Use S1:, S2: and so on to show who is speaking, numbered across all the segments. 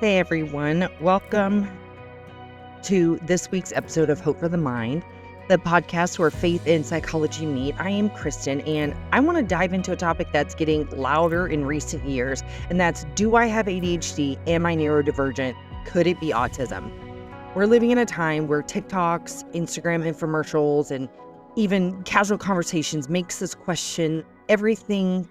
S1: Hey everyone, welcome to this week's episode of Hope for the Mind, the podcast where faith and psychology meet. I am Kristin, and I want to dive into a topic that's getting louder in recent years, and that's, do I have ADHD? Am I neurodivergent? Could it be autism? We're living in a time where TikToks, Instagram infomercials, and even casual conversations makes us question everything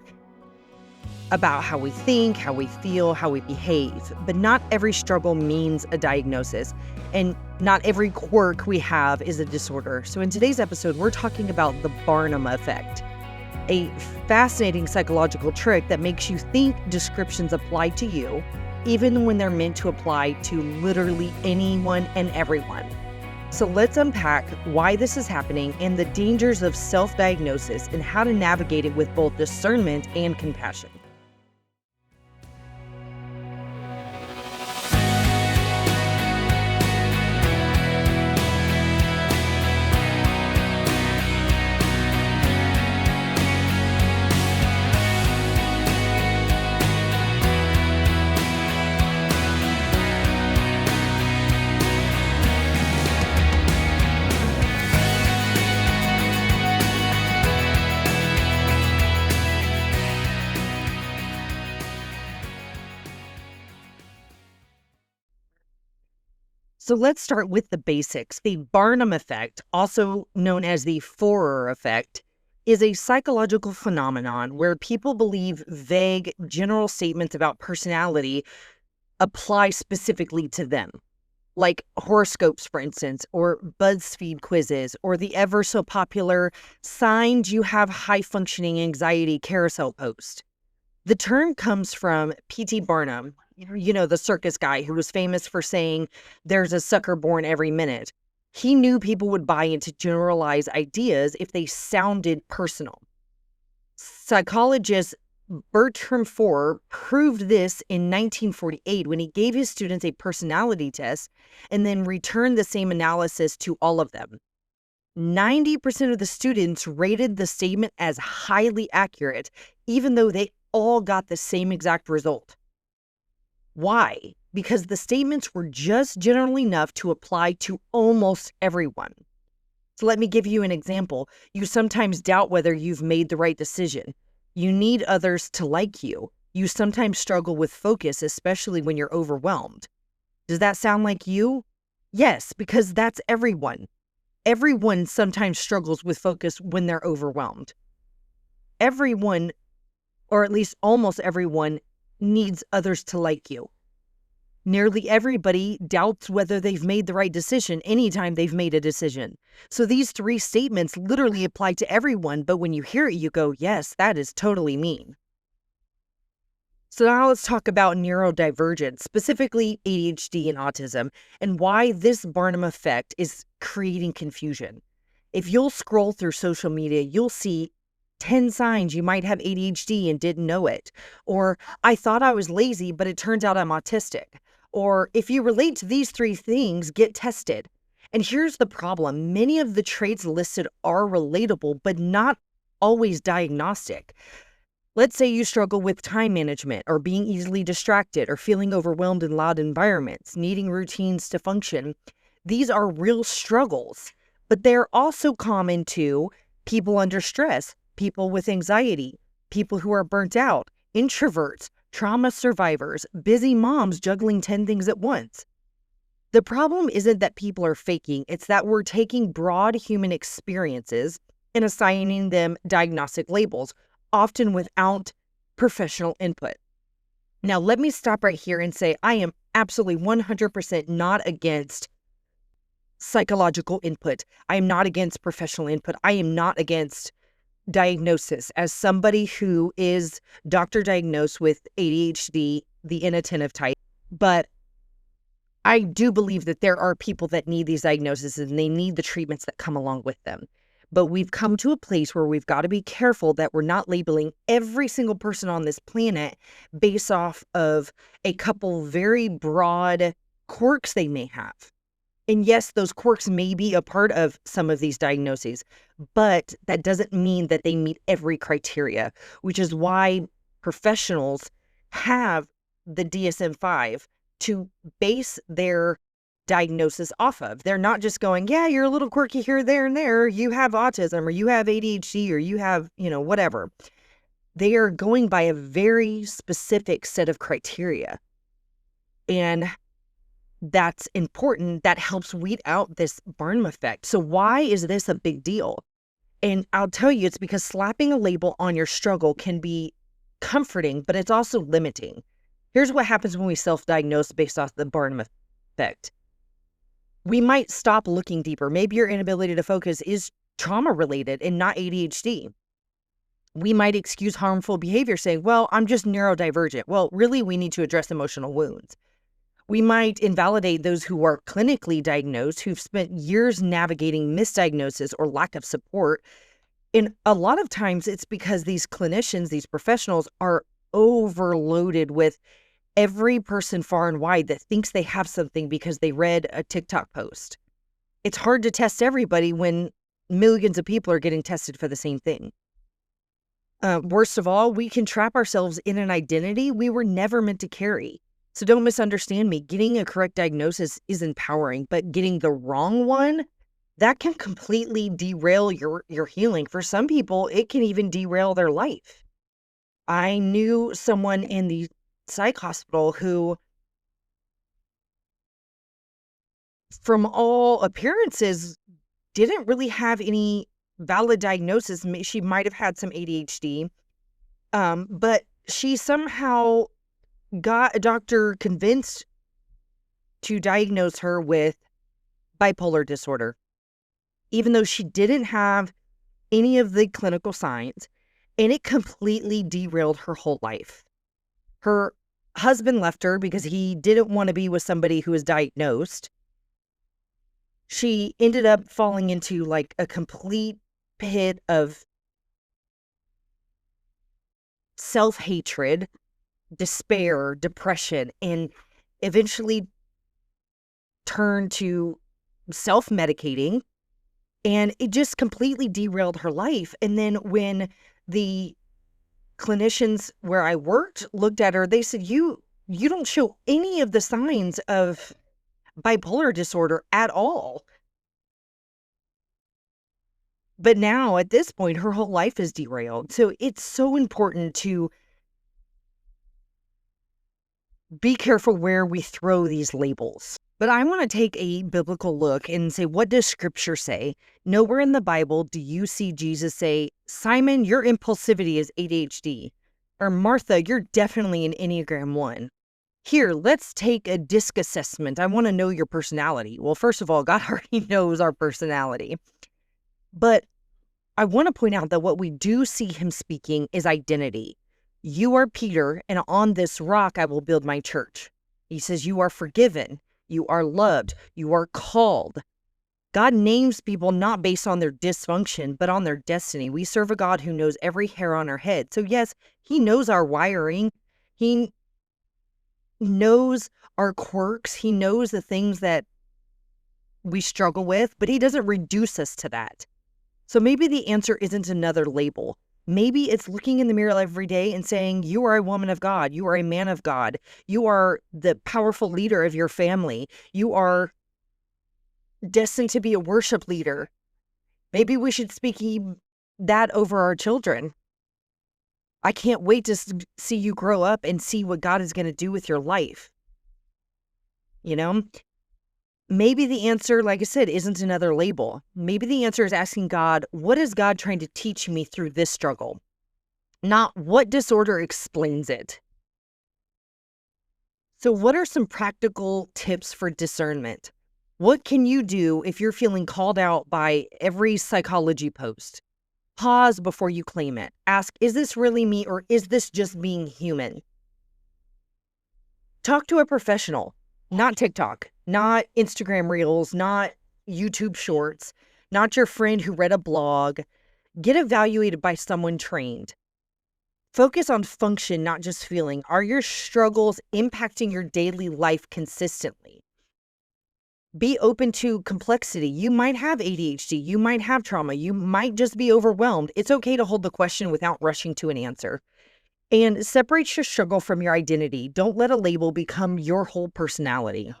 S1: about how we think, how we feel, how we behave. But not every struggle means a diagnosis, and not every quirk we have is a disorder. So in today's episode, we're talking about the Barnum Effect, a fascinating psychological trick that makes you think descriptions apply to you, even when they're meant to apply to literally anyone and everyone. So let's unpack why this is happening and the dangers of self-diagnosis and how to navigate it with both discernment and compassion. So let's start with the basics. The Barnum Effect, also known as the Forer Effect, is a psychological phenomenon where people believe vague, general statements about personality apply specifically to them, like horoscopes, for instance, or BuzzFeed quizzes, or the ever so popular signs you have high-functioning anxiety carousel post. The term comes from P.T. Barnum, the circus guy who was famous for saying, "There's a sucker born every minute." He knew people would buy into generalized ideas if they sounded personal. Psychologist Bertram Forer proved this in 1948 when he gave his students a personality test and then returned the same analysis to all of them. 90% of the students rated the statement as highly accurate, even though they all got the same exact result. Why? Because the statements were just general enough to apply to almost everyone. So let me give you an example. You sometimes doubt whether you've made the right decision. You need others to like you. You sometimes struggle with focus, especially when you're overwhelmed. Does that sound like you? Yes, because that's everyone. Everyone sometimes struggles with focus when they're overwhelmed. Everyone, or at least almost everyone, needs others to like you. Nearly everybody doubts whether they've made the right decision anytime they've made a decision. So these three statements literally apply to everyone, but when you hear it, you go, yes, that is totally me. So now let's talk about neurodivergence, specifically ADHD and autism, and why this Barnum Effect is creating confusion. If you'll scroll through social media, you'll see 10 signs you might have ADHD and didn't know it. Or, I thought I was lazy, but it turns out I'm autistic. Or, if you relate to these three things, get tested. And here's the problem. Many of the traits listed are relatable, but not always diagnostic. Let's say you struggle with time management, or being easily distracted, or feeling overwhelmed in loud environments, needing routines to function. These are real struggles, but they're also common to people under stress, people with anxiety, people who are burnt out, introverts, trauma survivors, busy moms juggling 10 things at once. The problem isn't that people are faking, it's that we're taking broad human experiences and assigning them diagnostic labels, often without professional input. Now, let me stop right here and say I am absolutely 100% not against psychological input. I am not against professional input. I am not against diagnosis. As somebody who is doctor diagnosed with ADHD, the inattentive type, but I do believe that there are people that need these diagnoses and they need the treatments that come along with them. But we've come to a place where we've got to be careful that we're not labeling every single person on this planet based off of a couple very broad quirks they may have. And yes, those quirks may be a part of some of these diagnoses, but that doesn't mean that they meet every criteria, which is why professionals have the DSM-5 to base their diagnosis off of. They're not just going, yeah, you're a little quirky here, there, and there. You have autism or you have ADHD or you have, whatever. They are going by a very specific set of criteria. And that's important. That helps weed out this Barnum effect. So why is this a big deal? And I'll tell you, it's because slapping a label on your struggle can be comforting, but it's also limiting. Here's what happens when we self-diagnose based off the Barnum effect. We might stop looking deeper. Maybe your inability to focus is trauma-related and not ADHD. We might excuse harmful behavior saying, well, I'm just neurodivergent. Well, really, we need to address emotional wounds. We might invalidate those who are clinically diagnosed, who've spent years navigating misdiagnosis or lack of support. And a lot of times it's because these clinicians, these professionals are overloaded with every person far and wide that thinks they have something because they read a TikTok post. It's hard to test everybody when millions of people are getting tested for the same thing. Worst of all, we can trap ourselves in an identity we were never meant to carry. So don't misunderstand me. Getting a correct diagnosis is empowering, but getting the wrong one, that can completely derail your healing. For some people, it can even derail their life. I knew someone in the psych hospital who, from all appearances, didn't really have any valid diagnosis. She might have had some ADHD, but she somehow got a doctor convinced to diagnose her with bipolar disorder, even though she didn't have any of the clinical signs, and it completely derailed her whole life. Her husband left her because he didn't want to be with somebody who was diagnosed. She ended up falling into like a complete pit of self-hatred, despair, depression, and eventually turned to self-medicating, and it just completely derailed her life. And then when the clinicians where I worked looked at her, they said, you don't show any of the signs of bipolar disorder at all. But now at this point, her whole life is derailed. So it's so important to be careful where we throw these labels. But I want to take a biblical look and say, what does scripture say? Nowhere in the Bible do you see Jesus say, Simon, your impulsivity is ADHD. Or Martha, you're definitely an Enneagram 1. Here, let's take a DISC assessment. I want to know your personality. Well, first of all, God already knows our personality. But I want to point out that what we do see him speaking is identity. You are Peter, and on this rock I will build my church. He says you are forgiven, you are loved, you are called. God names people not based on their dysfunction, but on their destiny. We serve a God who knows every hair on our head. So yes, he knows our wiring. He knows our quirks. He knows the things that we struggle with, but he doesn't reduce us to that. So maybe the answer isn't another label. Maybe it's looking in the mirror every day and saying, you are a woman of God. You are a man of God. You are the powerful leader of your family. You are destined to be a worship leader. Maybe we should speak that over our children. I can't wait to see you grow up and see what God is going to do with your life. You know? Maybe the answer, like I said, isn't another label. Maybe the answer is asking God, what is God trying to teach me through this struggle? Not what disorder explains it. So what are some practical tips for discernment? What can you do if you're feeling called out by every psychology post? Pause before you claim it. Ask, is this really me or is this just being human? Talk to a professional. Not TikTok, not Instagram Reels, not YouTube Shorts, not your friend who read a blog. Get evaluated by someone trained. Focus on function, not just feeling. Are your struggles impacting your daily life consistently? Be open to complexity. You might have ADHD. You might have trauma. You might just be overwhelmed. It's okay to hold the question without rushing to an answer. And separate your struggle from your identity. Don't let a label become your whole personality.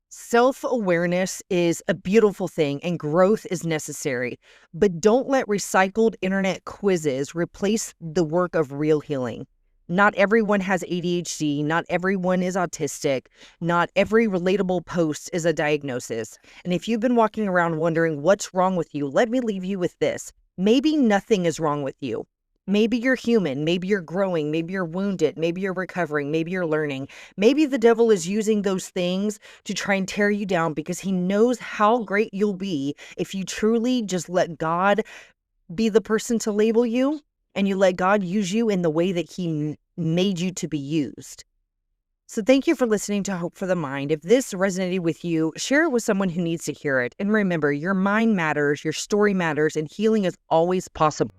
S1: Self-awareness is a beautiful thing and growth is necessary, but don't let recycled internet quizzes replace the work of real healing. Not everyone has ADHD, not everyone is autistic, not every relatable post is a diagnosis. And if you've been walking around wondering what's wrong with you, let me leave you with this. Maybe nothing is wrong with you. Maybe you're human, maybe you're growing, maybe you're wounded, maybe you're recovering, maybe you're learning. Maybe the devil is using those things to try and tear you down because he knows how great you'll be if you truly just let God be the person to label you and you let God use you in the way that he made you to be used. So thank you for listening to Hope for the Mind. If this resonated with you, share it with someone who needs to hear it. And remember, your mind matters, your story matters, and healing is always possible.